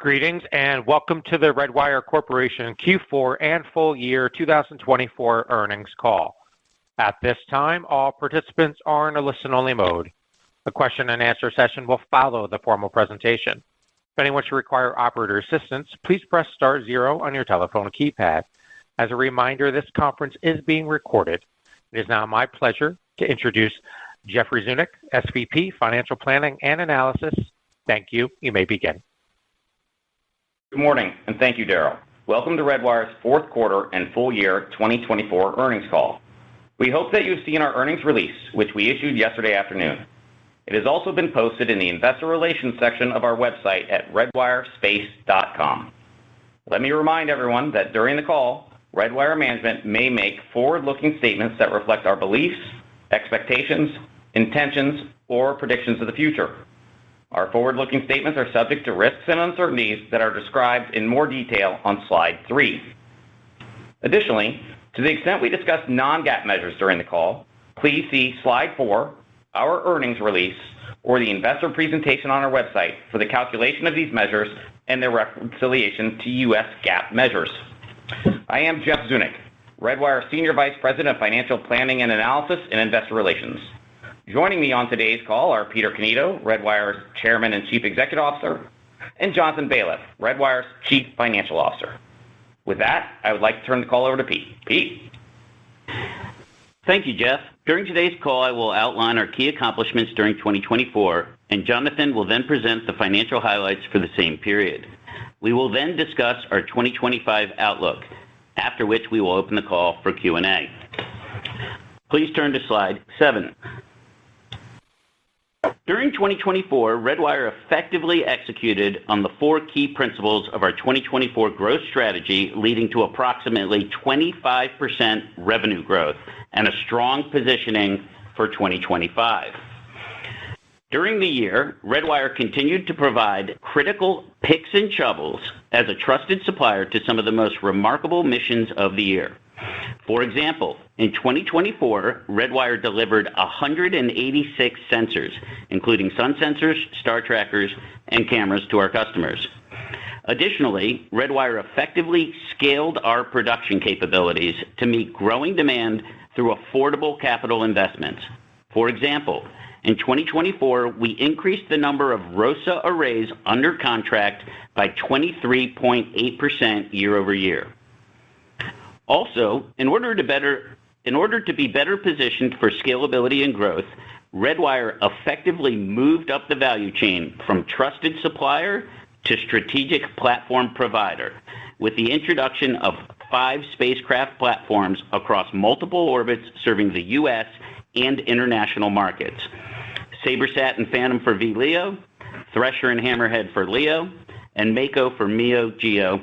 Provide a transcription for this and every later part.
Greetings and welcome to the Redwire Corporation Q4 and full year 2024 earnings call. At this time, all participants are in a listen-only mode. A question-and-answer session will follow the formal presentation. If anyone should require operator assistance, please press star zero on your telephone keypad. As a reminder, this conference is being recorded. It is now my pleasure to introduce Jeffrey Zunick, SVP, Financial Planning and Analysis. Thank you. You may begin. Good morning, and thank you, Daryl. Welcome to Redwire's fourth quarter and full year 2024 earnings call. We hope that you've seen our earnings release, which we issued yesterday afternoon. It has also been posted in the investor relations section of our website at redwirespace.com. Let me remind everyone that during the call, Redwire management may make forward-looking statements that reflect our beliefs, expectations, intentions, or predictions of the future. Our forward-looking statements are subject to risks and uncertainties that are described in more detail on slide 3. Additionally, to the extent we discuss non-GAAP measures during the call, please see slide 4, our earnings release, or the investor presentation on our website for the calculation of these measures and their reconciliation to U.S. GAAP measures. I am Jeff Zunick, Redwire Senior Vice President of Financial Planning and Analysis and Investor Relations. Joining me on today's call are Peter Cannito, Redwire's Chairman and Chief Executive Officer, and Jonathan Baliff, Redwire's Chief Financial Officer. With that, I would like to turn the call over to Pete. Pete? Thank you, Jeff. During today's call, I will outline our key accomplishments during 2024, and Jonathan will then present the financial highlights for the same period. We will then discuss our 2025 outlook, after which we will open the call for Q&A. Please turn to slide 7. During 2024, Redwire effectively executed on the 4 key principles of our 2024 growth strategy, leading to approximately 25% revenue growth and a strong positioning for 2025. During the year, Redwire continued to provide critical picks and shovels as a trusted supplier to some of the most remarkable missions of the year. For example, in 2024, Redwire delivered 186 sensors, including sun sensors, star trackers, and cameras to our customers. Additionally, Redwire effectively scaled our production capabilities to meet growing demand through affordable capital investments. For example, in 2024, we increased the number of ROSA arrays under contract by 23.8% year over year. Also, in order to be better positioned for scalability and growth, Redwire effectively moved up the value chain from trusted supplier to strategic platform provider, with the introduction of 5 spacecraft platforms across multiple orbits serving the U.S. and international markets: SabreSat and Phantom for VLEO, Thresher and Hammerhead for LEO, and Mako for MEO-GEO.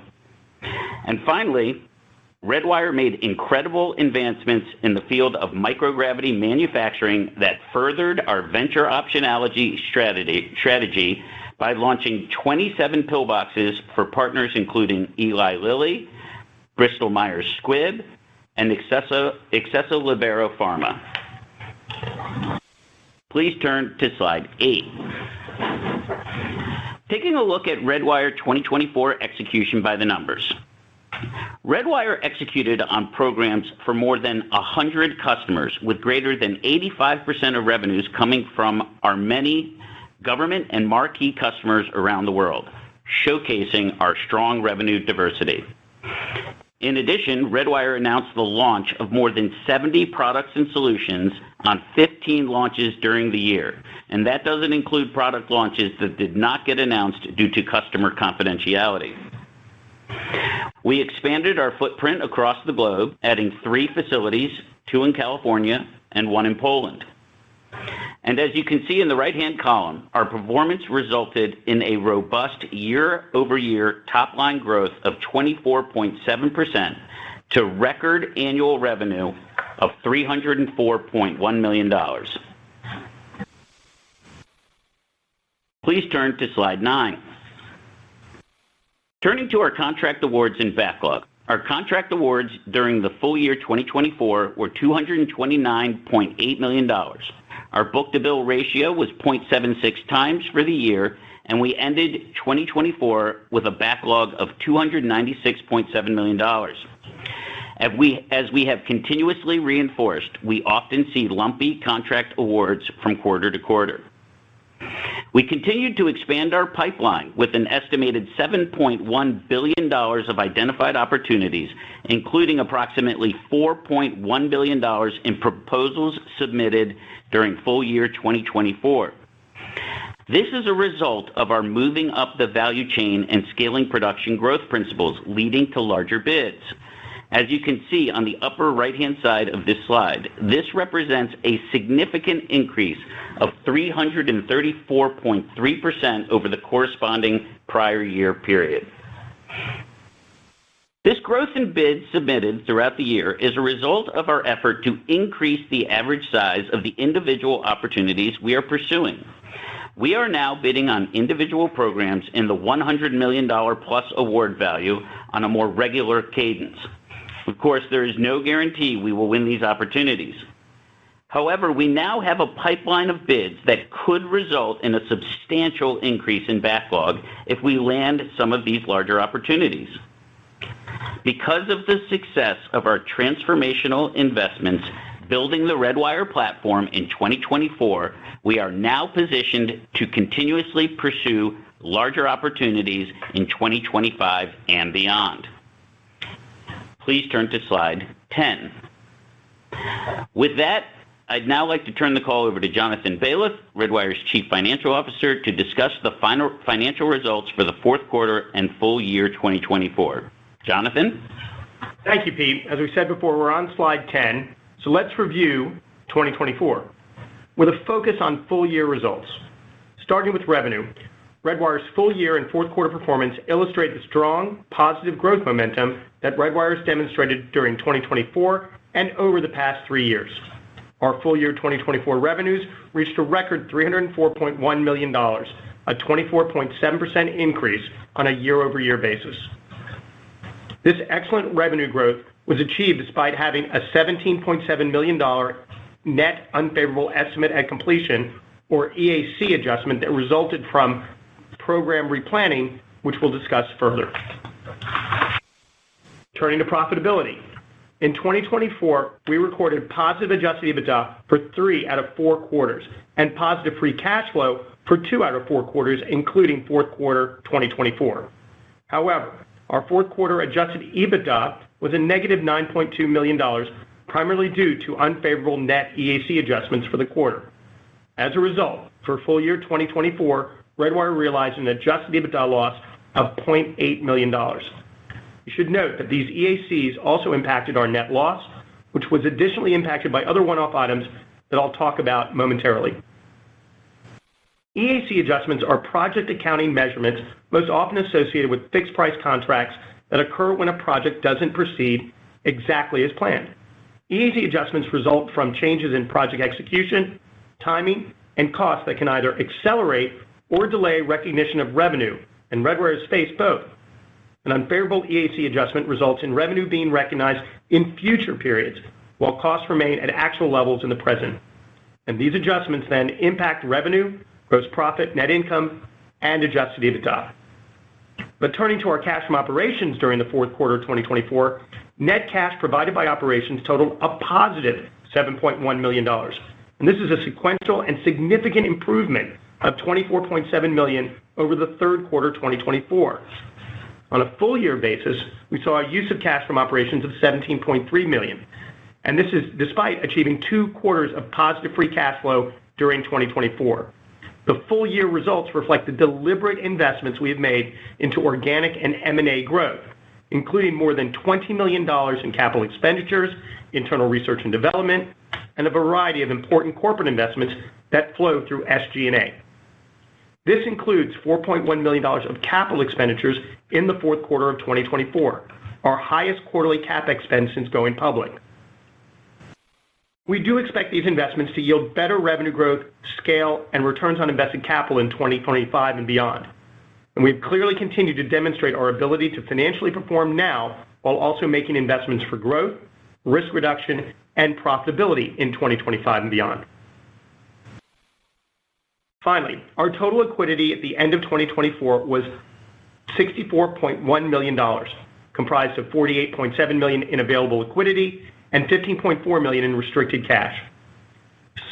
And finally, Redwire made incredible advancements in the field of microgravity manufacturing that furthered our venture optionality strategy by launching 27 pillboxes for partners including Eli Lilly, Bristol Myers Squibb, and Excesso Libero Pharma. Please turn to slide 8. Taking a look at Redwire 2024 execution by the numbers. Redwire executed on programs for more than 100 customers, with greater than 85% of revenues coming from our many government and marquee customers around the world, showcasing our strong revenue diversity. In addition, Redwire announced the launch of more than 70 products and solutions on 15 launches during the year, and that doesn't include product launches that did not get announced due to customer confidentiality. We expanded our footprint across the globe, adding 3 facilities, 2 in California and 1 in Poland. And as you can see in the right-hand column, our performance resulted in a robust year-over-year top-line growth of 24.7% to record annual revenue of $304.1 million. Please turn to slide 9. Turning to our contract awards and backlog. Our contract awards during the full year 2024 were $229.8 million, Our book-to-bill ratio was 0.76 times for the year, and we ended 2024 with a backlog of $296.7 million. As we have continuously reinforced, we often see lumpy contract awards from quarter to quarter. We continued to expand our pipeline with an estimated $7.1 billion of identified opportunities, including approximately $4.1 billion in proposals submitted during full year 2024. This is a result of our moving up the value chain and scaling production growth principles, leading to larger bids. As you can see on the upper right-hand side of this slide, this represents a significant increase of 334.3% over the corresponding prior year period. This growth in bids submitted throughout the year is a result of our effort to increase the average size of the individual opportunities we are pursuing. We are now bidding on individual programs in the $100 million plus award value on a more regular cadence. Of course, there is no guarantee we will win these opportunities. However, we now have a pipeline of bids that could result in a substantial increase in backlog if we land some of these larger opportunities. Because of the success of our transformational investments building the Redwire platform in 2024, we are now positioned to continuously pursue larger opportunities in 2025 and beyond. Please turn to slide 10. With that, I'd now like to turn the call over to Jonathan Baliff, Redwire's Chief Financial Officer, to discuss the final financial results for the fourth quarter and full year 2024. Jonathan? Thank you, Pete. As we said before, we're on slide 10, so let's review 2024 with a focus on full year results. Starting with revenue, Redwire's full year and fourth quarter performance illustrate the strong, positive growth momentum that Redwire has demonstrated during 2024 and over the past 3 years. Our full year 2024 revenues reached a record $304.1 million, a 24.7% increase on a year-over-year basis. This excellent revenue growth was achieved despite having a $17.7 million net unfavorable estimate at completion, or EAC adjustment, that resulted from program replanning, which we'll discuss further. Turning to profitability. In 2024, we recorded positive adjusted EBITDA for 3 out of 4 quarters and positive free cash flow for 2 out of 4 quarters, including fourth quarter 2024. However, our fourth quarter adjusted EBITDA was a negative $9.2 million, primarily due to unfavorable net EAC adjustments for the quarter. As a result, for full year 2024, Redwire realized an adjusted EBITDA loss of $0.8 million. You should note that these EACs also impacted our net loss, which was additionally impacted by other one-off items that I'll talk about momentarily. EAC adjustments are project accounting measurements most often associated with fixed-price contracts that occur when a project doesn't proceed exactly as planned. EAC adjustments result from changes in project execution, timing, and costs that can either accelerate or delay recognition of revenue, and Redwire has faced both. An unfavorable EAC adjustment results in revenue being recognized in future periods, while costs remain at actual levels in the present. And these adjustments then impact revenue, gross profit, net income, and adjusted EBITDA. But turning to our cash from operations during the fourth quarter of 2024, net cash provided by operations totaled a positive $7.1 million. And this is a sequential and significant improvement of $24.7 million over the third quarter 2024. On a full year basis, we saw a use of cash from operations of $17.3 million. And this is despite achieving 2 quarters of positive free cash flow during 2024. The full year results reflect the deliberate investments we have made into organic and M&A growth, including more than $20 million in capital expenditures, internal research and development, and a variety of important corporate investments that flow through SG&A. This includes $4.1 million of capital expenditures in the fourth quarter of 2024, our highest quarterly CapEx spend since going public. We do expect these investments to yield better revenue growth, scale, and returns on invested capital in 2025 and beyond. And we've clearly continued to demonstrate our ability to financially perform now while also making investments for growth, risk reduction, and profitability in 2025 and beyond. Finally, our total liquidity at the end of 2024 was $64.1 million, comprised of $48.7 million in available liquidity and $15.4 million in restricted cash.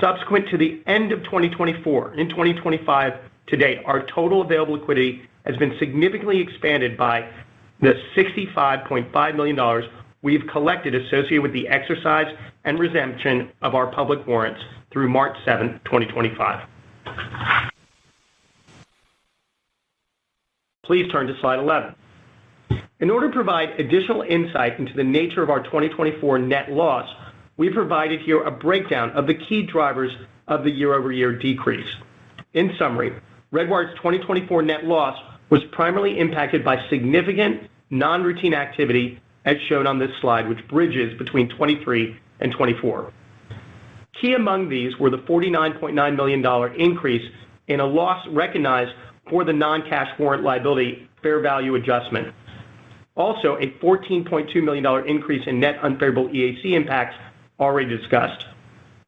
Subsequent to the end of 2024, in 2025 to date, our total available liquidity has been significantly expanded by the $65.5 million we've collected associated with the exercise and redemption of our public warrants through March 7, 2025. Please turn to slide 11. In order to provide additional insight into the nature of our 2024 net loss, we provided here a breakdown of the key drivers of the year-over-year decrease. In summary, Redwire's 2024 net loss was primarily impacted by significant non-routine activity as shown on this slide, which bridges between 23 and 24. Key among these were the $49.9 million increase in a loss recognized for the non-cash warrant liability fair value adjustment. Also, a $14.2 million increase in net unfavorable EAC impacts already discussed.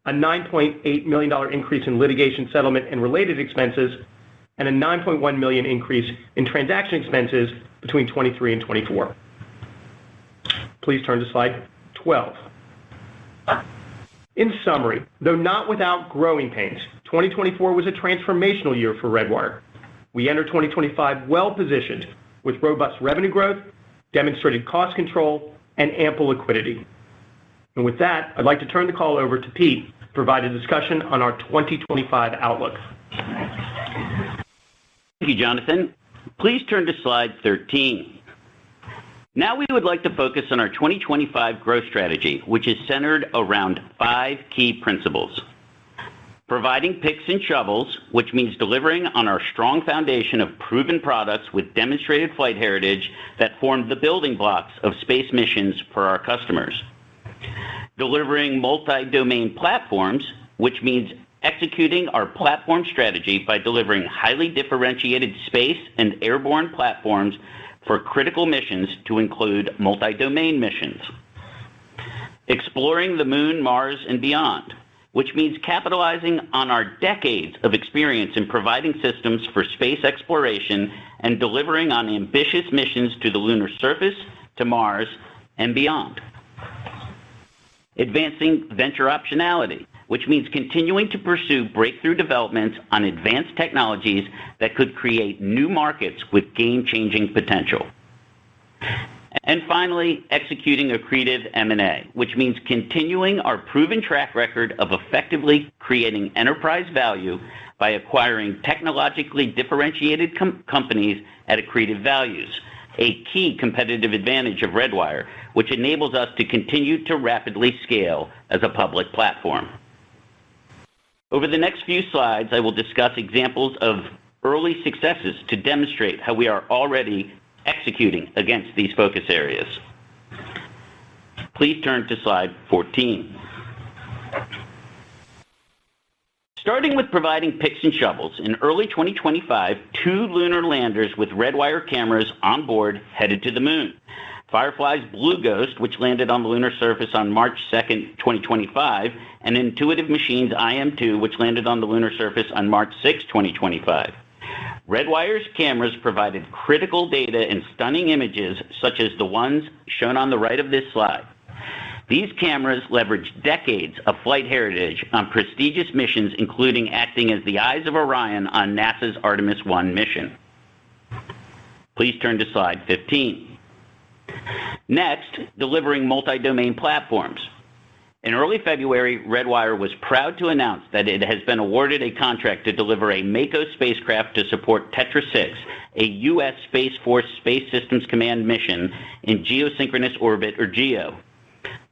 A $9.8 million increase in litigation settlement and related expenses, and a $9.1 million increase in transaction expenses between 23 and 24. Please turn to slide 12. In summary, though not without growing pains, 2024 was a transformational year for Redwire. We enter 2025 well-positioned with robust revenue growth, demonstrated cost control, and ample liquidity. And with that, I'd like to turn the call over to Pete to provide a discussion on our 2025 outlook. Thank you, Jonathan. Please turn to slide 13. Now we would like to focus on our 2025 growth strategy, which is centered around 5 key principles. Providing picks and shovels, which means delivering on our strong foundation of proven products with demonstrated flight heritage that form the building blocks of space missions for our customers. Delivering multi-domain platforms, which means executing our platform strategy by delivering highly differentiated space and airborne platforms for critical missions to include multi-domain missions. Exploring the Moon, Mars, and beyond, which means capitalizing on our decades of experience in providing systems for space exploration and delivering on ambitious missions to the lunar surface, to Mars, and beyond. Advancing venture optionality, which means continuing to pursue breakthrough developments on advanced technologies that could create new markets with game-changing potential. And finally, executing accretive M&A, which means continuing our proven track record of effectively creating enterprise value by acquiring technologically differentiated companies at accretive values, a key competitive advantage of Redwire, which enables us to continue to rapidly scale as a public platform. Over the next few slides, I will discuss examples of early successes to demonstrate how we are already executing against these focus areas. Please turn to slide 14. Starting with providing picks and shovels, in early 2025, 2 lunar landers with Redwire cameras on board headed to the moon. Firefly's Blue Ghost, which landed on the lunar surface on March 2, 2025, and Intuitive Machines IM-2, which landed on the lunar surface on March 6, 2025. Redwire's cameras provided critical data and stunning images such as the ones shown on the right of this slide. These cameras leverage decades of flight heritage on prestigious missions, including acting as the eyes of Orion on NASA's Artemis I mission. Please turn to slide 15. Next, delivering multi-domain platforms. In early February, Redwire was proud to announce that it has been awarded a contract to deliver a Mako spacecraft to support Tetra 6, a U.S. Space Force Space Systems Command mission in geosynchronous orbit, or GEO.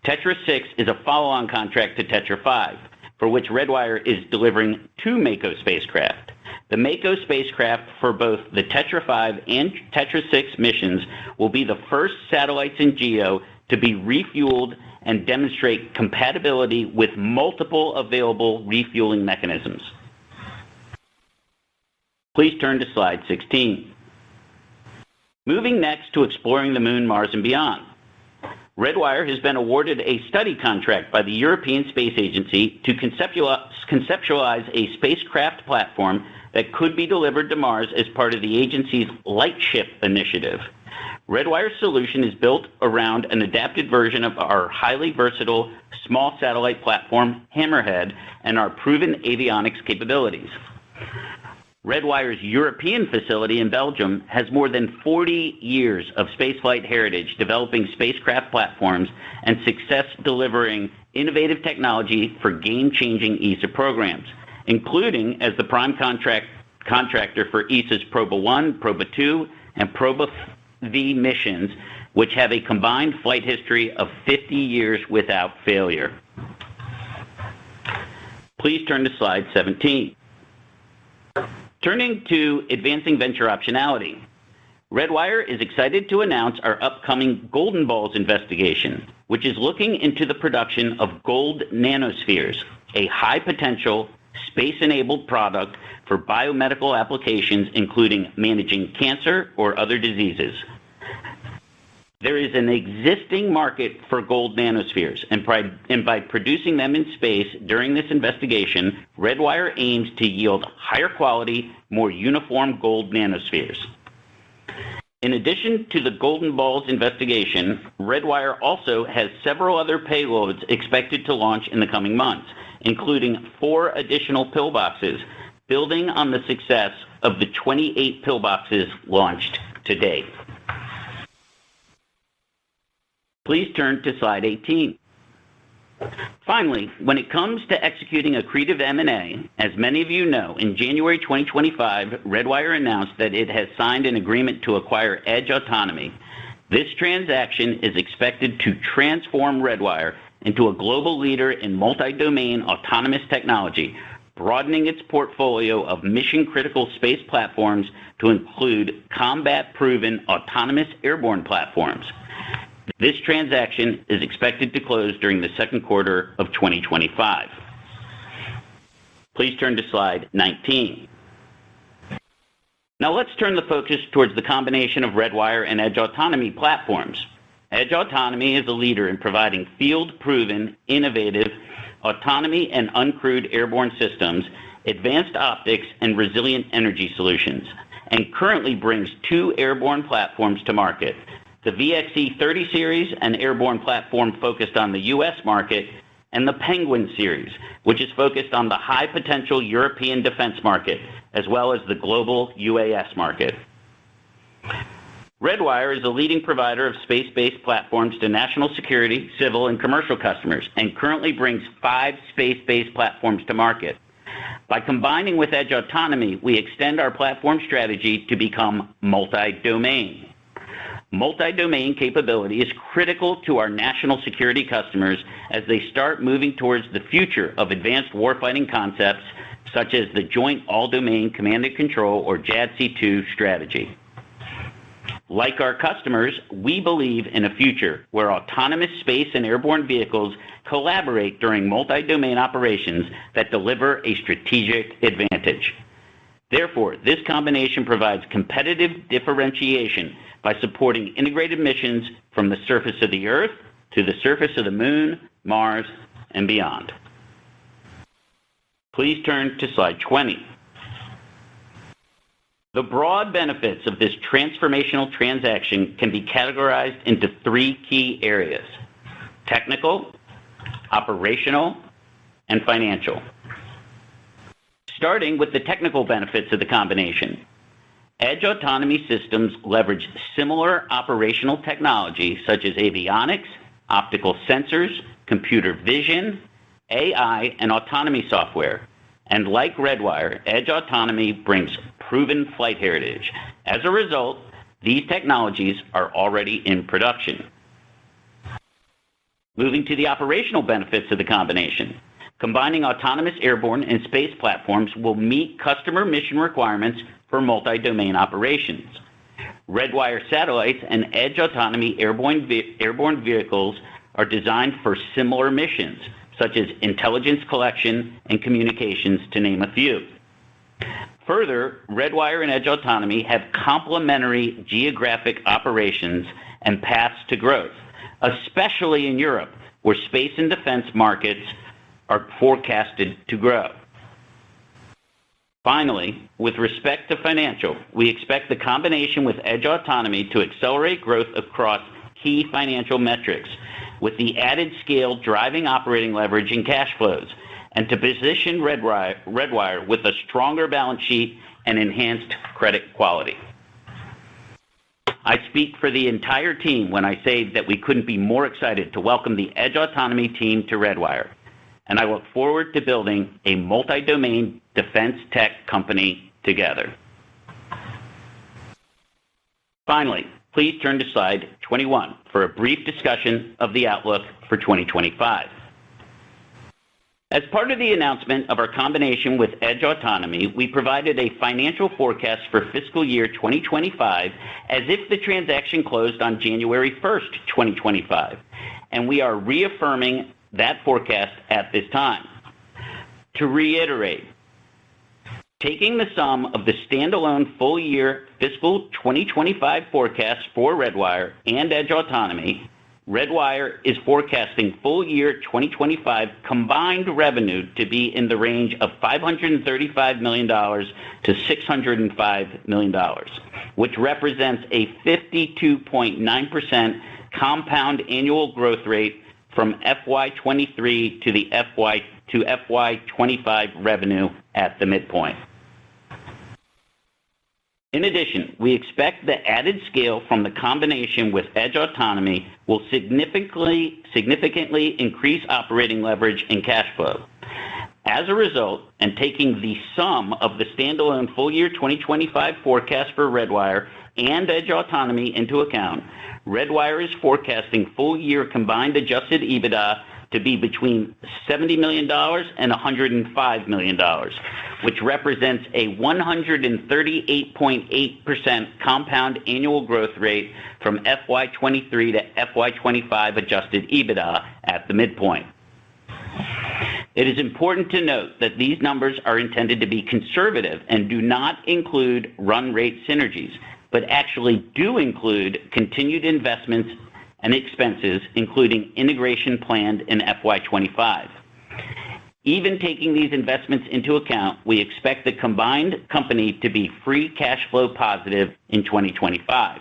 Tetra 6 is a follow-on contract to Tetra 5, for which Redwire is delivering 2 Mako spacecraft. The Mako spacecraft for both the Tetra 5 and Tetra 6 missions will be the first satellites in GEO to be refueled and demonstrate compatibility with multiple available refueling mechanisms. Please turn to slide 16. Moving next to exploring the Moon, Mars, and beyond. Redwire has been awarded a study contract by the European Space Agency to conceptualize a spacecraft platform that could be delivered to Mars as part of the agency's Lightship initiative. Redwire's solution is built around an adapted version of our highly versatile small satellite platform, Hammerhead, and our proven avionics capabilities. Redwire's European facility in Belgium has more than 40 years of spaceflight heritage developing spacecraft platforms and success delivering innovative technology for game-changing ESA programs, including as the prime contractor for ESA's Proba 1, Proba 2, and Proba V missions, which have a combined flight history of 50 years without failure. Please turn to slide 17. Turning to advancing venture optionality, Redwire is excited to announce our upcoming Golden Balls investigation, which is looking into the production of gold nanospheres, a high-potential, space-enabled product for biomedical applications, including managing cancer or other diseases. There is an existing market for gold nanospheres, and by producing them in space during this investigation, Redwire aims to yield higher quality, more uniform gold nanospheres. In addition to the Golden Balls investigation, Redwire also has several other payloads expected to launch in the coming months, including 4 additional pillboxes, building on the success of the 28 pillboxes launched to date. Please turn to slide 18. Finally, when it comes to executing accretive M&A, as many of you know, in January 2025, Redwire announced that it has signed an agreement to acquire Edge Autonomy. This transaction is expected to transform Redwire into a global leader in multi-domain autonomous technology, broadening its portfolio of mission-critical space platforms to include combat-proven autonomous airborne platforms. This transaction is expected to close during the second quarter of 2025. Please turn to slide 19. Now let's turn the focus towards the combination of Redwire and Edge Autonomy platforms. Edge Autonomy is a leader in providing field-proven, innovative autonomy and uncrewed airborne systems, advanced optics, and resilient energy solutions, and currently brings 2 airborne platforms to market: the VXE-30 series, an airborne platform focused on the U.S. market, and the Penguin series, which is focused on the high-potential European defense market, as well as the global UAS market. Redwire is a leading provider of space-based platforms to national security, civil, and commercial customers, and currently brings 5 space-based platforms to market. By combining with Edge Autonomy, we extend our platform strategy to become multi-domain. Multi-domain capability is critical to our national security customers as they start moving towards the future of advanced warfighting concepts such as the Joint All-Domain Command and Control, or JADC2 strategy. Like our customers, we believe in a future where autonomous space and airborne vehicles collaborate during multi-domain operations that deliver a strategic advantage. Therefore, this combination provides competitive differentiation by supporting integrated missions from the surface of the Earth to the surface of the Moon, Mars, and beyond. Please turn to slide 20. The broad benefits of this transformational transaction can be categorized into 3 key areas: technical, operational, and financial. Starting with the technical benefits of the combination, Edge Autonomy systems leverage similar operational technology such as avionics, optical sensors, computer vision, AI, and autonomy software. And like Redwire, Edge Autonomy brings proven flight heritage. As a result, these technologies are already in production. Moving to the operational benefits of the combination, combining autonomous airborne and space platforms will meet customer mission requirements for multi-domain operations. Redwire satellites and Edge Autonomy airborne vehicles are designed for similar missions, such as intelligence collection and communications, to name a few. Further, Redwire and Edge Autonomy have complementary geographic operations and paths to growth, especially in Europe, where space and defense markets are forecasted to grow. Finally, with respect to financial, we expect the combination with Edge Autonomy to accelerate growth across key financial metrics, with the added scale driving operating leverage and cash flows, and to position Redwire with a stronger balance sheet and enhanced credit quality. I speak for the entire team when I say that we couldn't be more excited to welcome the Edge Autonomy team to Redwire, and I look forward to building a multi-domain defense tech company together. Finally, please turn to slide 21 for a brief discussion of the outlook for 2025. As part of the announcement of our combination with Edge Autonomy, we provided a financial forecast for fiscal year 2025 as if the transaction closed on January 1st, 2025, and we are reaffirming that forecast at this time. To reiterate, taking the sum of the standalone full-year fiscal 2025 forecast for Redwire and Edge Autonomy, Redwire is forecasting full-year 2025 combined revenue to be in the range of $535 million to $605 million, which represents a 52.9% compound annual growth rate from FY23 to the FY25 revenue at the midpoint. In addition, we expect the added scale from the combination with Edge Autonomy will significantly increase operating leverage and cash flow. As a result, and taking the sum of the standalone full-year 2025 forecast for Redwire and Edge Autonomy into account, Redwire is forecasting full-year combined adjusted EBITDA to be between $70 million and $105 million, which represents a 138.8% compound annual growth rate from FY23 to FY25 adjusted EBITDA at the midpoint. It is important to note that these numbers are intended to be conservative and do not include run rate synergies, but actually do include continued investments and expenses, including integration planned in FY25. Even taking these investments into account, we expect the combined company to be free cash flow positive in 2025.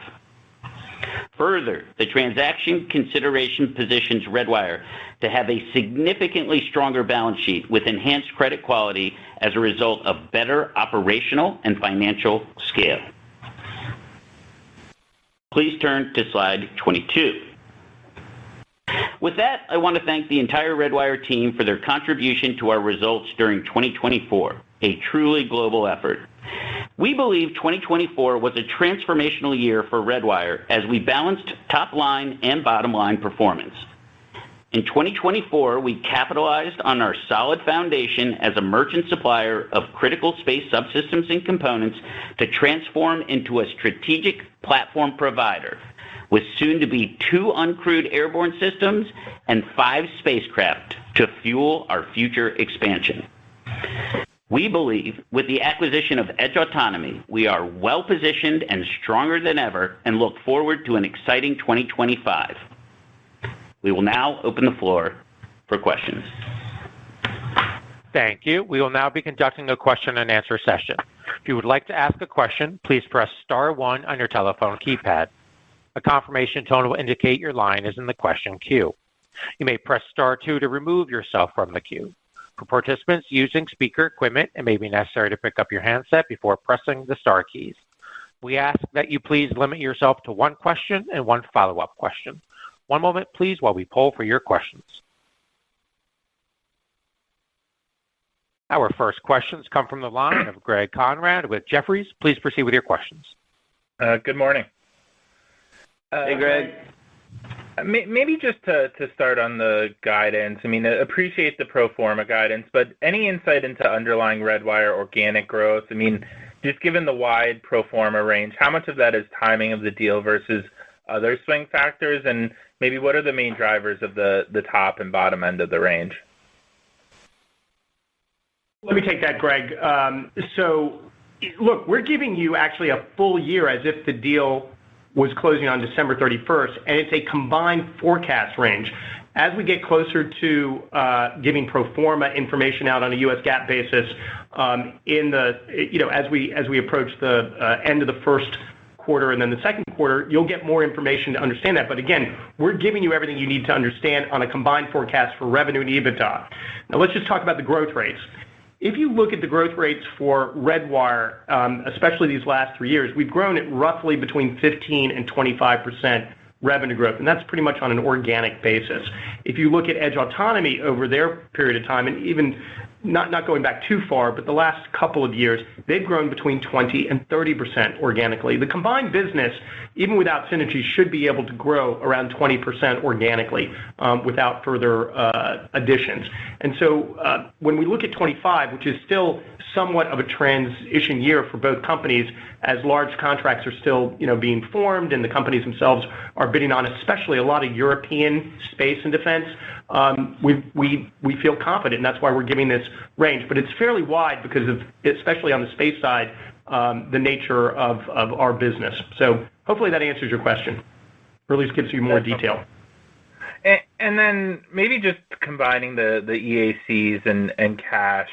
Further, the transaction consideration positions Redwire to have a significantly stronger balance sheet with enhanced credit quality as a result of better operational and financial scale. Please turn to slide 22. With that, I want to thank the entire Redwire team for their contribution to our results during 2024, a truly global effort. We believe 2024 was a transformational year for Redwire as we balanced top-line and bottom-line performance. In 2024, we capitalized on our solid foundation as a merchant supplier of critical space subsystems and components to transform into a strategic platform provider, with soon-to-be 2 uncrewed airborne systems and 5 spacecraft to fuel our future expansion. We believe with the acquisition of Edge Autonomy, we are well-positioned and stronger than ever and look forward to an exciting 2025. We will now open the floor for questions. Thank you. We will now be conducting a question-and-answer session. If you would like to ask a question, please press star 1 on your telephone keypad. A confirmation tone will indicate your line is in the question queue. You may press star 2 to remove yourself from the queue. For participants using speaker equipment, it may be necessary to pick up your handset before pressing the star keys. We ask that you please limit yourself to 1 question and 1 follow-up question. 1 moment, please, while we poll for your questions. Our first questions come from the line of Greg Conrad with Jefferies. Please proceed with your questions. Good morning. Hey, Greg. Maybe just to start on the guidance, I mean, I appreciate the pro forma guidance, but any insight into underlying Redwire organic growth? I mean, just given the wide pro forma range, how much of that is timing of the deal versus other swing factors? And maybe what are the main drivers of the top and bottom end of the range? Let me take that, Greg. So, look, we're giving you actually a full year as if the deal was closing on December 31st, and it's a combined forecast range. As we get closer to giving pro forma information out on a U.S. GAAP basis, as we approach the end of the first quarter and then the second quarter, you'll get more information to understand that. But again, we're giving you everything you need to understand on a combined forecast for revenue and EBITDA. Now let's just talk about the growth rates. If you look at the growth rates for Redwire, especially these last 3 years, we've grown at roughly between 15 and 25% revenue growth, and that's pretty much on an organic basis. If you look at Edge Autonomy over their period of time, and even not going back too far, but the last couple of years, they've grown between 20 and 30% organically. The combined business, even without synergies, should be able to grow around 20% organically without further additions. And so when we look at 25, which is still somewhat of a transition year for both companies, as large contracts are still being formed and the companies themselves are bidding on, especially a lot of European space and defense, we feel confident, and that's why we're giving this range. But it's fairly wide because of, especially on the space side, the nature of our business. So hopefully that answers your question, or at least gives you more detail. And then maybe just combining the EACs and cash.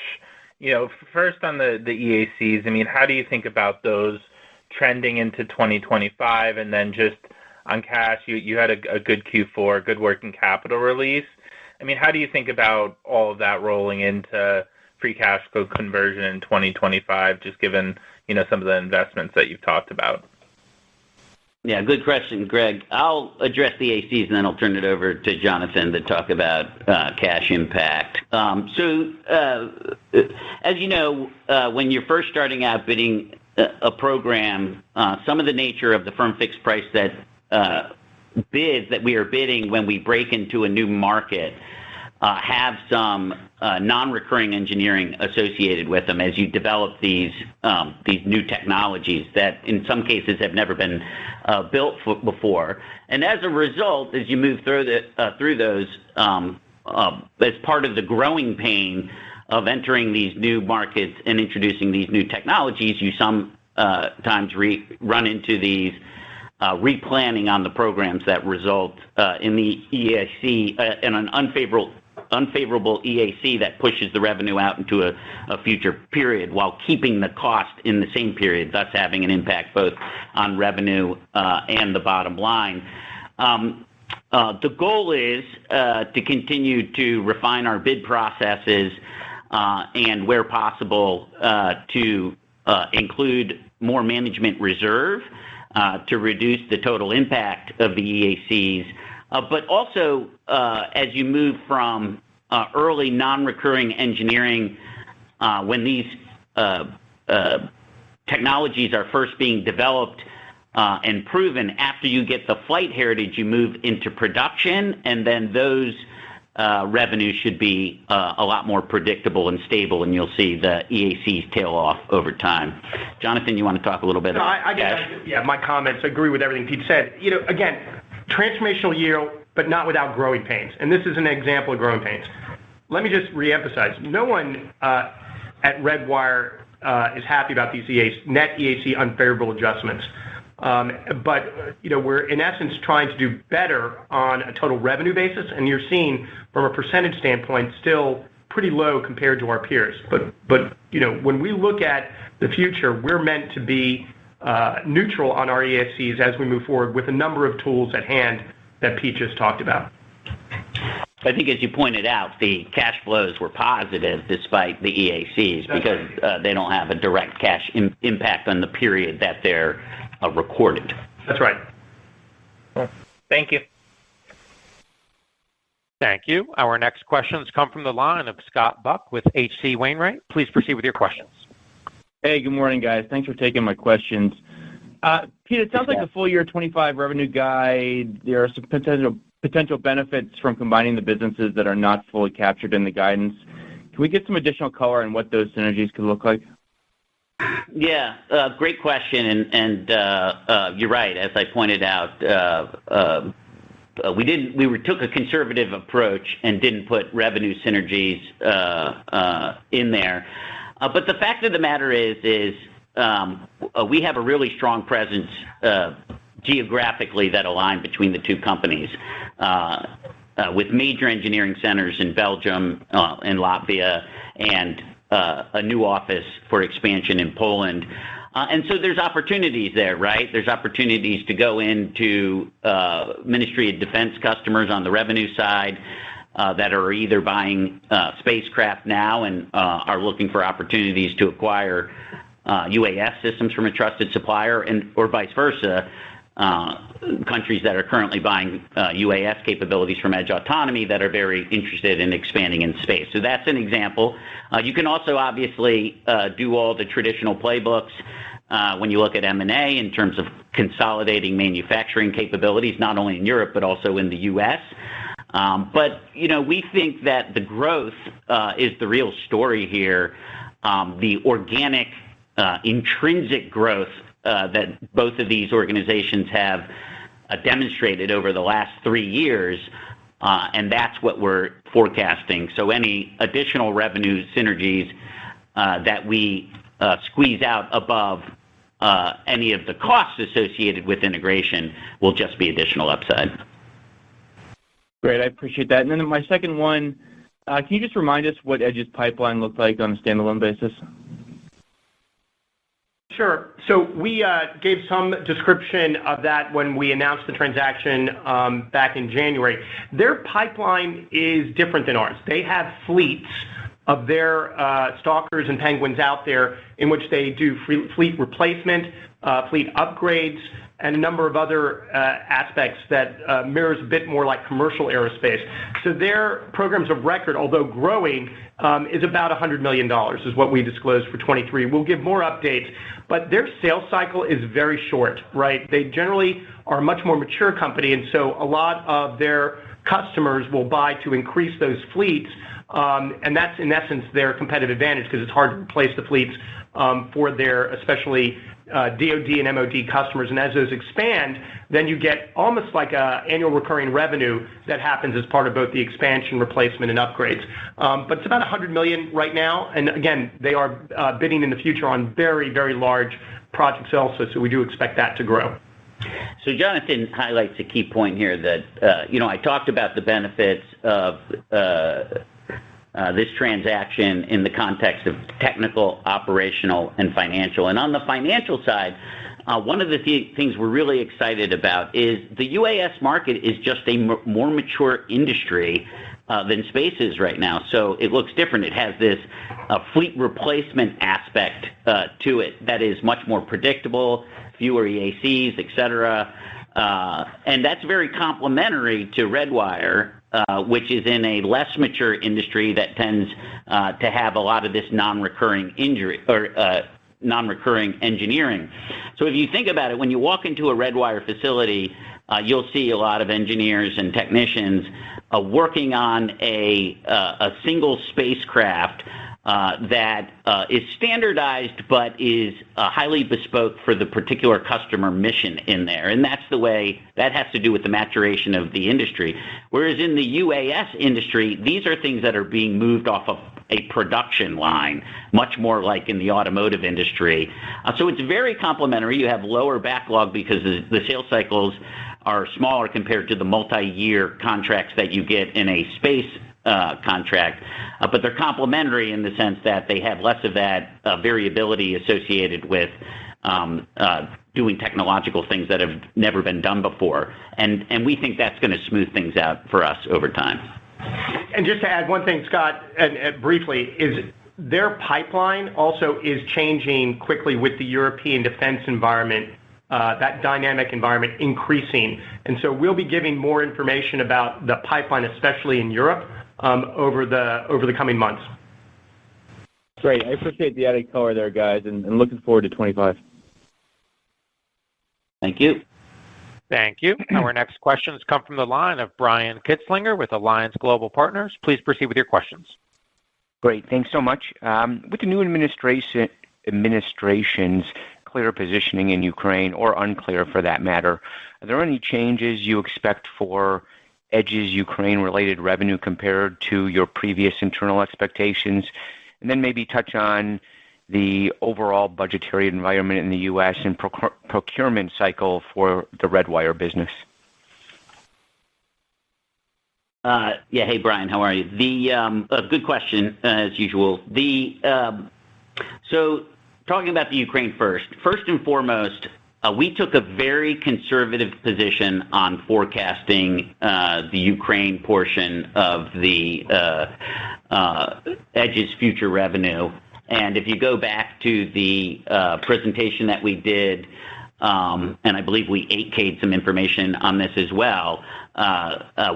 First on the EACs, I mean, how do you think about those trending into 2025? And then just on cash, you had a good Q4, good working capital release. I mean, how do you think about all of that rolling into free cash flow conversion in 2025, just given, some of the investments that you've talked about? Yeah, good question, Greg. I'll address the ACs and then I'll turn it over to Jonathan to talk about cash impact. So, as you know, when you're first starting out bidding a program, some of the nature of the firm fixed price that bids that we are bidding when we break into a new market have some non-recurring engineering associated with them as you develop these new technologies that in some cases have never been built before. And as a result, as you move through those, as part of the growing pain of entering these new markets and introducing these new technologies, you sometimes run into these replanning on the programs that result in the EAC in an unfavorable EAC that pushes the revenue out into a future period while keeping the cost in the same period, thus having an impact both on revenue and the bottom line. The goal is to continue to refine our bid processes and, where possible, to include more management reserve to reduce the total impact of the EACs. But also, as you move from early non-recurring engineering, when these technologies are first being developed and proven, after you get the flight heritage, you move into production, and then those revenues should be a lot more predictable and stable, and you'll see the EACs tail off over time. Jonathan, you want to talk a little bit about cash? Yeah, my comments. I agree with everything Pete said. Again, transformational year, but not without growing pains. And this is an example of growing pains. Let me just reemphasize. No one at Redwire is happy about these net EAC unfavorable adjustments. But we're in essence trying to do better on a total revenue basis, and you're seeing from a percentage standpoint still pretty low compared to our peers. But when we look at the future, we're meant to be neutral on our EACs as we move forward with a number of tools at hand that Pete just talked about. I think, as you pointed out, the cash flows were positive despite the EACs because they don't have a direct cash impact on the period that they're recorded. That's right. Cool. Thank you. Thank you. Our next questions come from the line of Scott Buck with H.C. Wainwright. Please proceed with your questions. Hey, good morning, guys. Thanks for taking my questions. Pete, it sounds like the full year 25 revenue guide, there are some potential benefits from combining the businesses that are not fully captured in the guidance. Can we get some additional color on what those synergies could look like? Yeah, great question, and you're right. As I pointed out, we took a conservative approach and didn't put revenue synergies in there. But the fact of the matter is we have a really strong presence geographically that align between the two companies, with major engineering centers in Belgium and Latvia, and a new office for expansion in Poland. And so there's opportunities there, right? There's opportunities to go into Ministry of Defense customers on the revenue side that are either buying spacecraft now and are looking for opportunities to acquire UAS systems from a trusted supplier, and or vice versa. Countries that are currently buying UAS capabilities from Edge Autonomy that are very interested in expanding in space. So that's an example. You can also obviously do all the traditional playbooks when you look at M&A in terms of consolidating manufacturing capabilities, not only in Europe but also in the U.S. But we think that the growth is the real story here. The organic, intrinsic growth that both of these organizations have demonstrated over the last 3 years, and that's what we're forecasting. So any additional revenue synergies that we squeeze out above any of the costs associated with integration will just be additional upside. Great, I appreciate that. And then my second one, can you just remind us what Edge's pipeline looked like on a standalone basis? Sure. So we gave some description of that when we announced the transaction back in January. Their pipeline is different than ours. They have fleets of their Stalkers and Penguins out there in which they do fleet replacement, fleet upgrades, and a number of other aspects that mirrors a bit more like commercial aerospace. So their programs of record, although growing, is about $100 million is what we disclosed for 23. We'll give more updates, but their sales cycle is very short, right? They generally are a much more mature company, and so a lot of their customers will buy to increase those fleets, and that's in essence their competitive advantage because it's hard to replace the fleets for their especially DoD and MOD customers. And as those expand, then you get almost like a annual recurring revenue that happens as part of both the expansion, replacement, and upgrades. But it's about $100 million right now. And again, they are bidding in the future on very, very large projects also. So we do expect that to grow. So Jonathan highlights a key point here that, I talked about the benefits of this transaction in the context of technical, operational, and financial. And on the financial side, one of the things we're really excited about is the UAS market is just a more mature industry than space is right now. So it looks different. It has this fleet replacement aspect to it that is much more predictable, fewer EACs, et cetera. And that's very complementary to Redwire, which is in a less mature industry that tends to have a lot of this non-recurring engineering. So if you think about it, when you walk into a Redwire facility, you'll see a lot of engineers and technicians working on a single spacecraft that is standardized but is highly bespoke for the particular customer mission in there. And that's the way that has to do with the maturation of the industry. Whereas in the UAS industry, these are things that are being moved off of a production line, much more like in the automotive industry. So it's very complementary. You have lower backlog because the sales cycles are smaller compared to the multi-year contracts that you get in a space contract, but they're complementary in the sense that they have less of that variability associated with doing technological things that have never been done before. And we think that's going to smooth things out for us over time. And just to add one thing, Scott, and briefly, is their pipeline also is changing quickly with the European defense environment, that dynamic environment increasing. And so we'll be giving more information about the pipeline, especially in Europe, over the coming months. Great. I appreciate the added color there, guys, and looking forward to 25. Thank you. Thank you. Our next questions come from the line of Brian Kitzlinger with Alliance Global Partners. Please proceed with your questions. Great. Thanks so much. With the new administration's clear positioning in Ukraine, or unclear for that matter, are there any changes you expect for Edge's Ukraine-related revenue compared to your previous internal expectations? And then maybe touch on the overall budgetary environment in the U.S. and procurement cycle for the Redwire business? Hey, Brian, how are you? Good question, as usual. So talking about the Ukraine first and foremost, we took a very conservative position on forecasting the Ukraine portion of the Edge's future revenue. And if you go back to the presentation that we did, and I believe we 8K'd some information on this as well,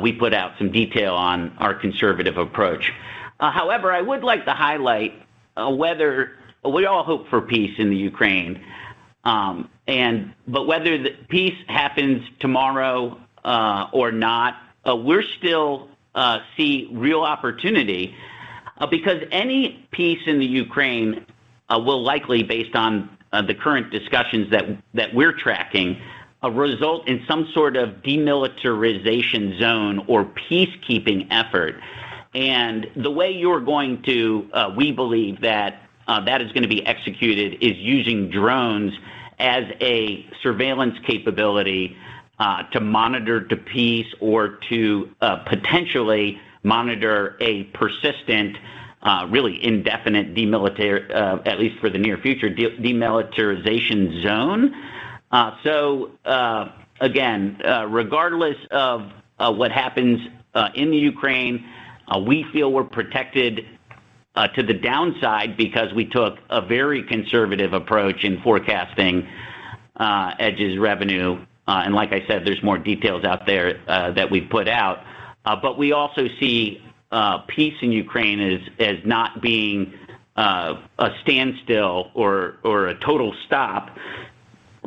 we put out some detail on our conservative approach. However, I would like to highlight whether we all hope for peace in the Ukraine, but whether the peace happens tomorrow or not, we're still see real opportunity because any peace in the Ukraine will likely, based on the current discussions that we're tracking, result in some sort of demilitarization zone or peacekeeping effort. And the way you're going to, we believe that that is going to be executed is using drones as a surveillance capability to monitor the peace or to potentially monitor a persistent, really indefinite at least for the near future, demilitarization zone. Again, regardless of what happens in the Ukraine, we feel we're protected to the downside because we took a very conservative approach in forecasting Edge's revenue. And like I said, there's more details out there that we've put out. But we also see peace in Ukraine as not being a standstill or a total stop,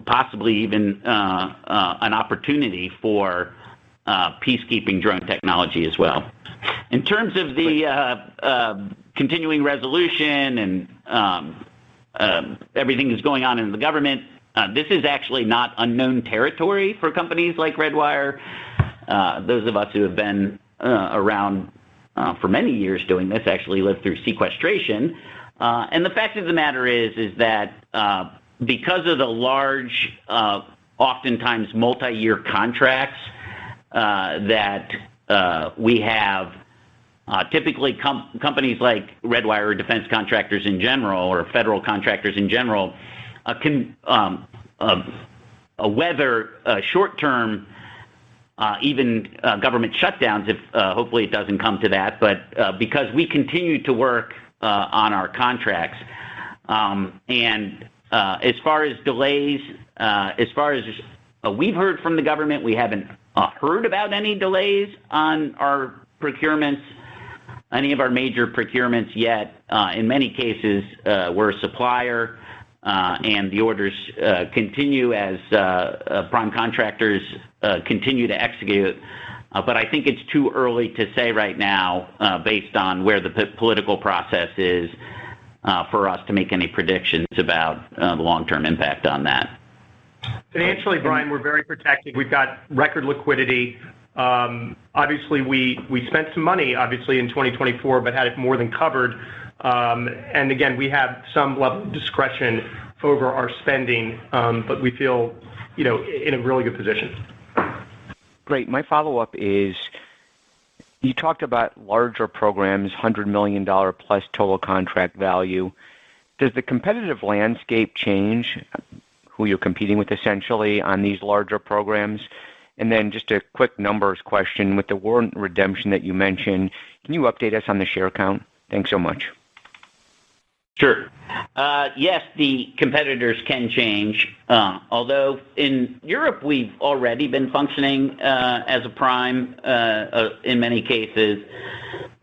possibly even an opportunity for peacekeeping drone technology as well. In terms of the continuing resolution and everything that's going on in the government, this is actually not unknown territory for companies like Redwire. Those of us who have been around for many years doing this actually lived through sequestration. And the fact of the matter is that because of the large, oftentimes multi-year contracts that we have, typically companies like Redwire or defense contractors in general or federal contractors in general can weather short-term even government shutdowns if hopefully it doesn't come to that, but because we continue to work on our contracts. And as far as delays, as far as we've heard from the government, we haven't heard about any delays on our procurements, any of our major procurements yet. In many cases, we're a supplier, and the orders continue as prime contractors continue to execute. But I think it's too early to say right now, based on where the political process is, for us to make any predictions about the long-term impact on that. Financially, Brian, we're very protected. We've got record liquidity. Obviously, we spent some money, obviously, in 2024, but had it more than covered. And again, we have some level of discretion over our spending, but we feel, in a really good position. Great. My follow-up is, you talked about larger programs, $100 million plus total contract value. Does the competitive landscape change who you're competing with essentially on these larger programs? And then just a quick numbers question with the warrant redemption that you mentioned. Can you update us on the share count? Thanks so much. Sure. Yes, the competitors can change. Although in Europe, we've already been functioning as a prime in many cases.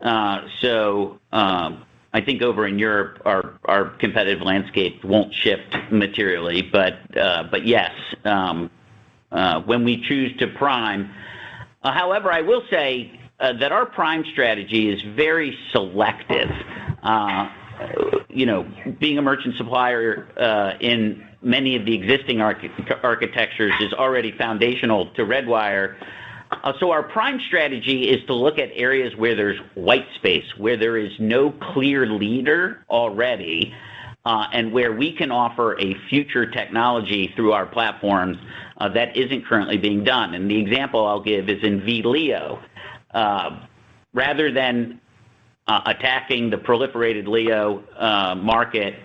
So I think over in Europe, our competitive landscape won't shift materially. But yes, when we choose to prime. However, I will say that our prime strategy is very selective. Being a merchant supplier in many of the existing architectures is already foundational to Redwire. So our prime strategy is to look at areas where there's white space, where there is no clear leader already, and where we can offer a future technology through our platforms that isn't currently being done. And the example I'll give is in VLEO. Rather than attacking the proliferated LEO market,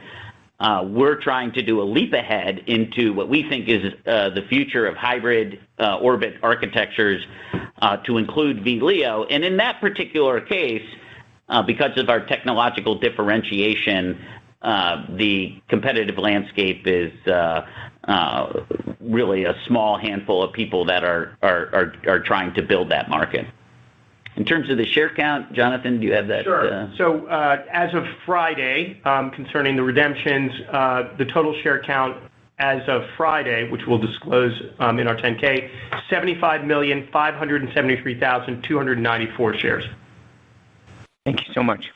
we're trying to do a leap ahead into what we think is the future of hybrid orbit architectures to include VLEO. And in that particular case, because of our technological differentiation, the competitive landscape is really a small handful of people that are trying to build that market. In terms of the share count, Jonathan, do you have that? Sure. So as of Friday, concerning the redemptions, the total share count as of Friday, which we'll disclose in our 10K, 75,573,294 shares. Thank you so much.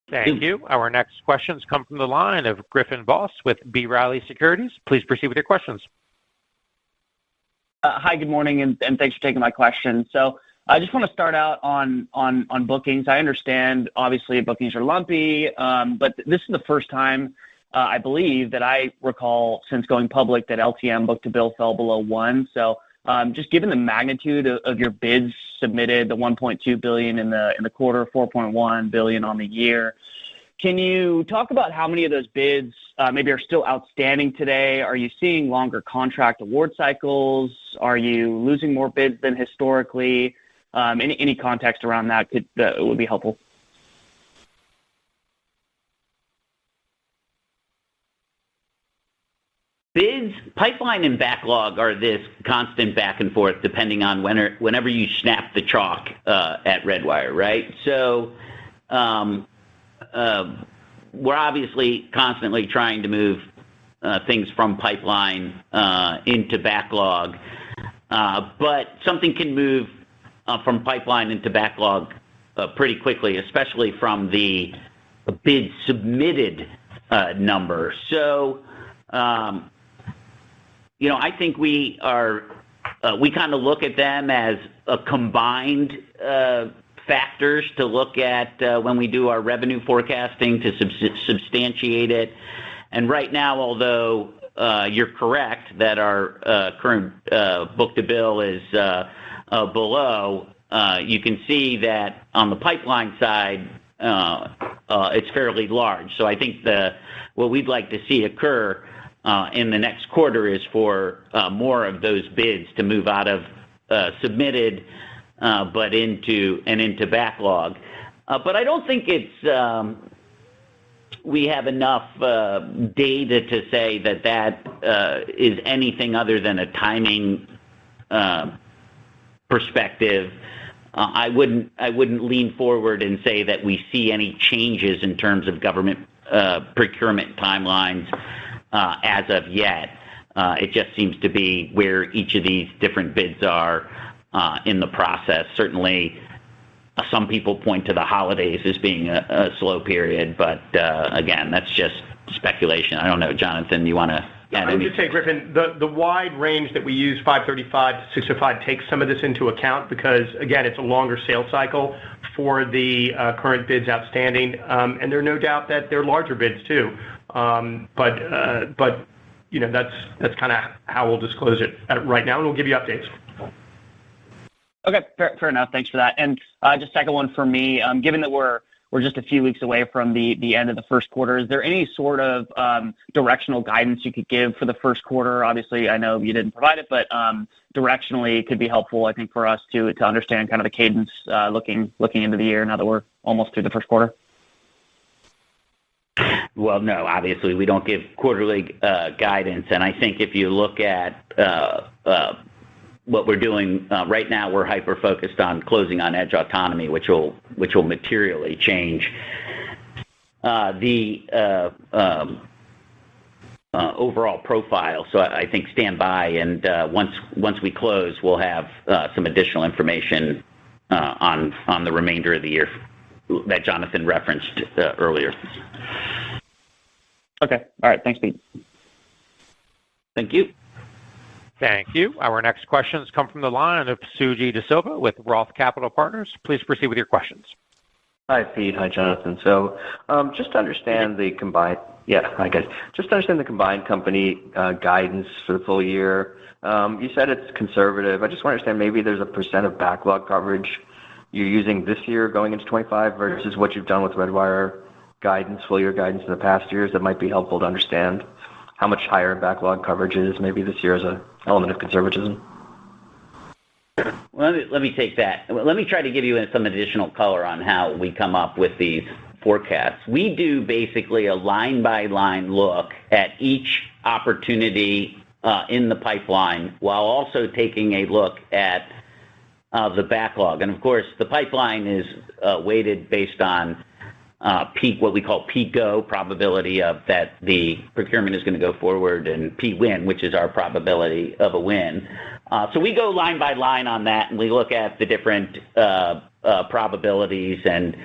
Thank you. Our next questions come from the line of Griffin Boss with B. Riley Securities. Please proceed with your questions. Hi, good morning, and thanks for taking my question. So I just want to start out on bookings. I understand, obviously, bookings are lumpy, but this is the first time, I believe, that I recall since going public that LTM book-to-bill fell below 1. So just given the magnitude of your bids submitted, the $1.2 billion in the quarter, $4.1 billion on the year, can you talk about how many of those bids maybe are still outstanding today? Are you seeing longer contract award cycles? Are you losing more bids than historically? Any context around that would be helpful. Bids, pipeline, and backlog are this constant back and forth depending on whenever you snap the chalk at Redwire, right? So we're obviously constantly trying to move things from pipeline into backlog, but something can move from pipeline into backlog pretty quickly, especially from the bid submitted number. So, I think we kind of look at them as a combined factors to look at when we do our revenue forecasting to substantiate it. And right now, although you're correct that our current book-to-bill is below, you can see that on the pipeline side, it's fairly large. So I think what we'd like to see occur in the next quarter is for more of those bids to move out of submitted but into backlog. But I don't think we have enough data to say that is anything other than a timing perspective. I wouldn't lean forward and say that we see any changes in terms of government procurement timelines as of yet. It just seems to be where each of these different bids are in the process. Certainly, some people point to the holidays as being a slow period, but again, that's just speculation. I don't know, Jonathan, you want to add anything? I would just say, Griffin, the wide range that we use, 535 to 605, takes some of this into account because, again, it's a longer sales cycle for the current bids outstanding, and there are no doubt that they're larger bids too. But that's kind of how we'll disclose it right now, and we'll give you updates. Okay, fair enough. Thanks for that. And just second one for me, given that we're just a few weeks away from the end of the first quarter, is there any sort of directional guidance you could give for the first quarter? Obviously, I know you didn't provide it, but directionally it could be helpful, I think, for us to understand kind of the cadence looking into the year now that we're almost through the first quarter. Well, no, obviously we don't give quarterly guidance, and I think if you look at what we're doing right now, we're hyper-focused on closing on edge autonomy, which will materially change the overall profile. So I think stand by, and once we close, we'll have some additional information on the remainder of the year that Jonathan referenced earlier. Okay. All right. Thanks, Pete. Thank you. Thank you. Our next questions come from the line of Suji DeSilva with Roth Capital Partners. Please proceed with your questions. Hi, Pete. Hi, Jonathan. So, just to understand the combined, hi guys. Just to understand the combined company guidance for the full year. You said it's conservative. I just want to understand maybe there's a percent of backlog coverage you're using this year going into 25 versus what you've done with Redwire guidance, full year guidance in the past years. That might be helpful to understand how much higher backlog coverage is maybe this year as an element of conservatism. Well, let me take that. Let me try to give you some additional color on how we come up with these forecasts. We do basically a line-by-line look at each opportunity in the pipeline while also taking a look at the backlog. And, of course, the pipeline is weighted based on what we call P-go, probability of that the procurement is going to go forward, and P-win, which is our probability of a win. So we go line by line on that, and we look at the different probabilities, and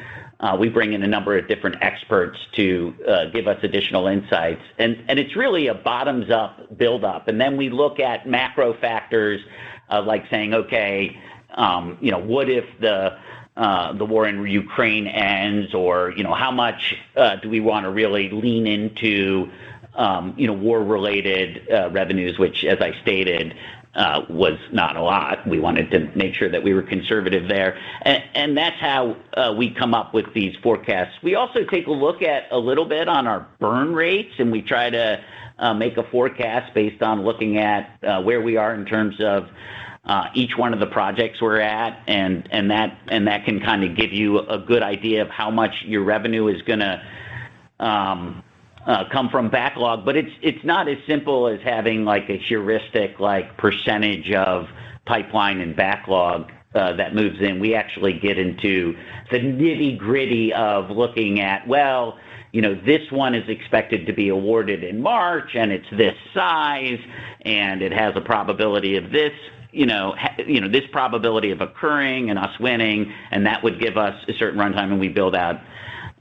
we bring in a number of different experts to give us additional insights. And it's really a bottoms-up build-up. And then we look at macro factors like saying, okay, what if the war in Ukraine ends, or, how much do we want to really lean into, war-related revenues, which, as I stated, was not a lot. We wanted to make sure that we were conservative there. And that's how we come up with these forecasts. We also take a look at a little bit on our burn rates, and we try to make a forecast based on looking at where we are in terms of each one of the projects we're at, and that can kind of give you a good idea of how much your revenue is going to come from backlog. But it's not as simple as having like a heuristic like percentage of pipeline and backlog that moves in. We actually get into the nitty-gritty of looking at, this one is expected to be awarded in March, and it's this size, and it has a probability of this, this probability of occurring and us winning, and that would give us a certain runtime, and we build out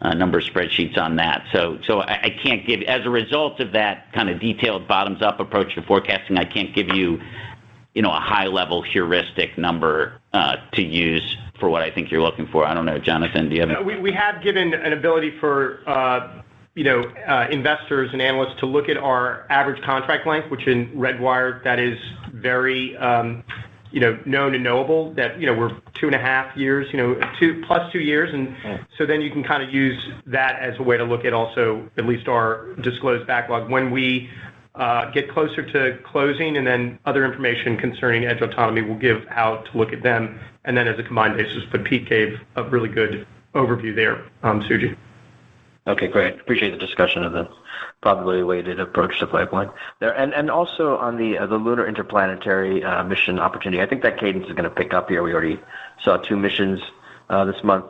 a number of spreadsheets on that. So I can't give, as a result of that kind of detailed bottoms-up approach to forecasting, I can't give you, a high-level heuristic number to use for what I think you're looking for. I don't know, Jonathan, do you have? We have given an ability for investors and analysts to look at our average contract length, which in Redwire, that is very, known and knowable, that, we're 2.5 years, 2 years. And so then you can kind of use that as a way to look at also at least our disclosed backlog. When we get closer to closing, and then other information concerning edge autonomy, we'll give how to look at them. And then as a combined basis, but Pete gave a really good overview there, Suji. Okay, great. Appreciate the discussion of the probability weighted approach to pipeline there, and also on the lunar interplanetary mission opportunity. I think that cadence is going to pick up here. We already saw 2 missions this month.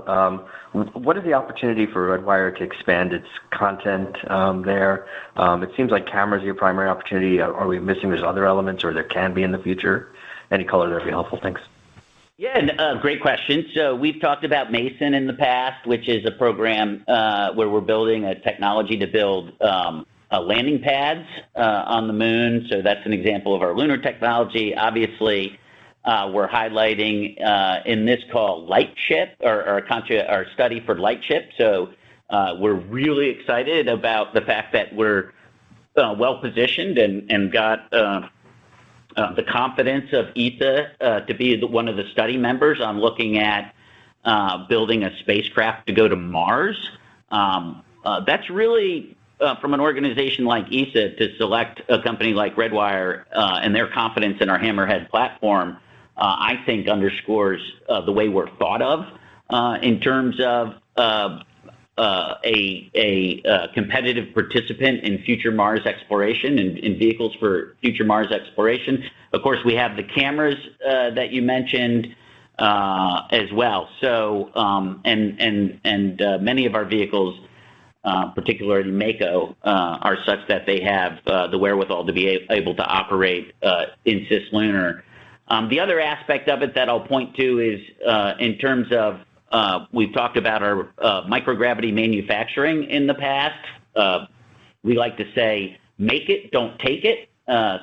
What is the opportunity for Redwire to expand its content there? It seems like cameras are your primary opportunity. Are we missing those other elements, or there can be in the future? Any color there would be helpful. Thanks. Yeah, great question. So we've talked about Mason in the past, which is a program where we're building a technology to build landing pads on the moon. So that's an example of our lunar technology. Obviously, we're highlighting in this call Lightship, or our study for Lightship. So we're really excited about the fact that we're well-positioned and got the confidence of ESA to be one of the study members on looking at building a spacecraft to go to Mars. That's really, from an organization like ESA, to select a company like Redwire and their confidence in our Hammerhead platform, I think underscores the way we're thought of in terms of a competitive participant in future Mars exploration and in vehicles for future Mars exploration. Of course, we have the cameras that you mentioned as well. So, many of our vehicles, particularly Mako, are such that they have the wherewithal to be able to operate in cislunar. The other aspect of it that I'll point to is in terms of we've talked about our microgravity manufacturing in the past. We like to say, make it, don't take it.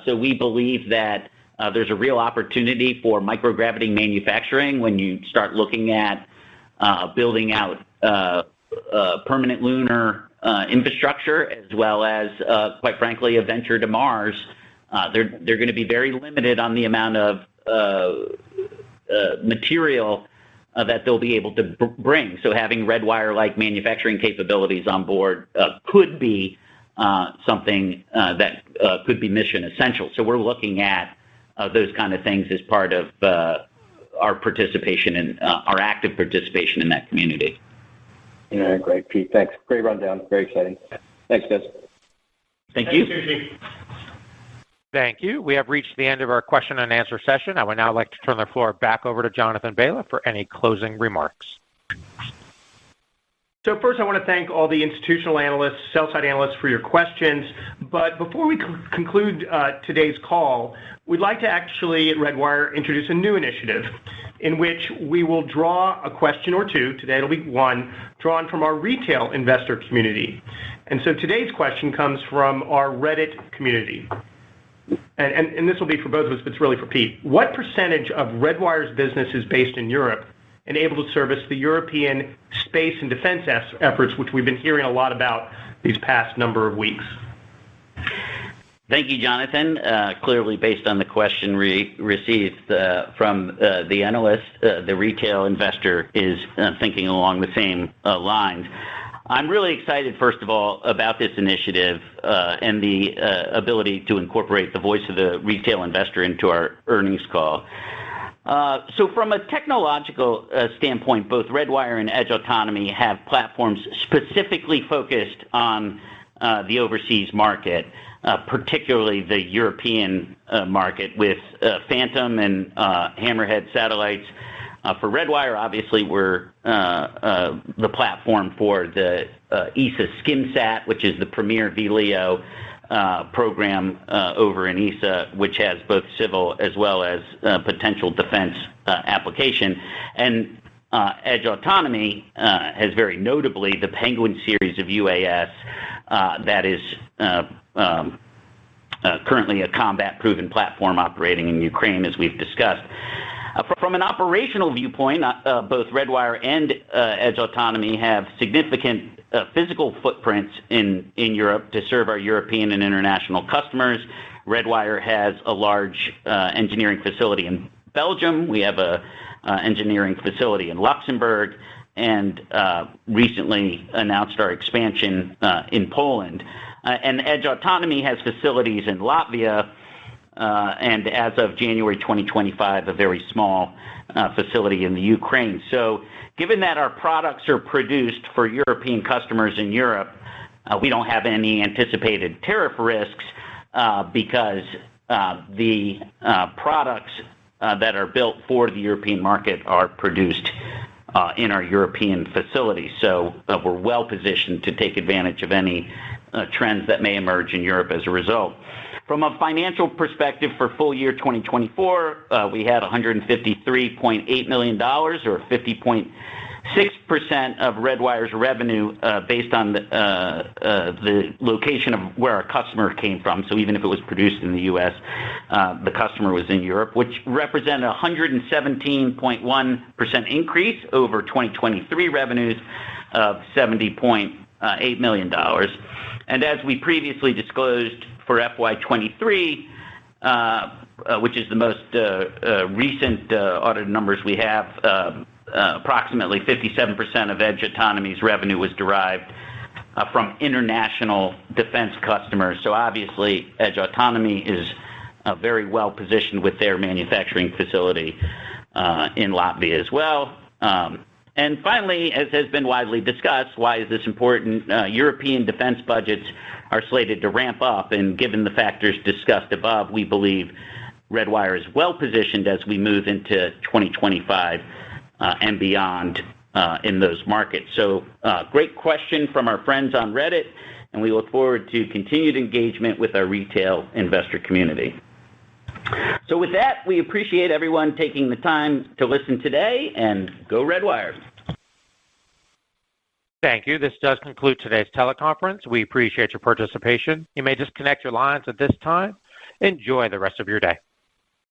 So we believe that there's a real opportunity for microgravity manufacturing when you start looking at building out permanent lunar infrastructure, as well as, quite frankly, a venture to Mars. They're going to be very limited on the amount of material that they'll be able to bring. So having Redwire-like manufacturing capabilities on board could be something that could be mission essential. So we're looking at those kind of things as part of our participation in our active participation in that community. Yeah, great, Pete. Thanks. Great rundown. Very exciting. Thanks, guys. Thank you. Thank you. We have reached the end of our question and answer session. I would now like to turn the floor back over to Jonathan Bala for any closing remarks. So first, I want to thank all the institutional analysts, sell-side analysts for your questions. But before we conclude today's call, we'd like to actually at Redwire introduce a new initiative in which we will draw a question or two, today it'll be one, drawn from our retail investor community. And so today's question comes from our Reddit community. And this will be for both of us, but it's really for Pete. What percentage of Redwire's business is based in Europe and able to service the European space and defense efforts, which we've been hearing a lot about these past number of weeks? Thank you, Jonathan. Clearly, based on the question received from the analyst, the retail investor is thinking along the same lines. I'm really excited, first of all, about this initiative and the ability to incorporate the voice of the retail investor into our earnings call. So from a technological standpoint, both Redwire and Edge Autonomy have platforms specifically focused on the overseas market, particularly the European market with Phantom and Hammerhead satellites. For Redwire, obviously, we're the platform for the ESA SkimSat, which is the premier VLEO program over in ESA, which has both civil as well as potential defense application. And Edge Autonomy has very notably the Penguin series of UAS that is currently a combat-proven platform operating in Ukraine, as we've discussed. From an operational viewpoint, both Redwire and Edge Autonomy have significant physical footprints in Europe to serve our European and international customers. Redwire has a large engineering facility in Belgium. We have an engineering facility in Luxembourg, and recently announced our expansion in Poland. And Edge Autonomy has facilities in Latvia, and as of January 2025, a very small facility in the Ukraine. So given that our products are produced for European customers in Europe, we don't have any anticipated tariff risks because the products that are built for the European market are produced in our European facilities. So we're well positioned to take advantage of any trends that may emerge in Europe as a result. From a financial perspective for full year 2024, we had $153.8 million, or 50.6% of Redwire's revenue based on the location of where our customer came from. So even if it was produced in the U.S., the customer was in Europe, which represented a 117.1% increase over 2023 revenues of $70.8 million. And as we previously disclosed for FY23, which is the most recent audited numbers we have, approximately 57% of Edge Autonomy's revenue was derived from international defense customers. So obviously, Edge Autonomy is very well positioned with their manufacturing facility in Latvia as well. And finally, as has been widely discussed, why is this important? European defense budgets are slated to ramp up, and given the factors discussed above, we believe Redwire is well positioned as we move into 2025 and beyond in those markets. So great question from our friends on Reddit, and we look forward to continued engagement with our retail investor community. So with that, we appreciate everyone taking the time to listen today, and go Redwire. Thank you. This does conclude today's teleconference. We appreciate your participation. You may disconnect your lines at this time. Enjoy the rest of your day.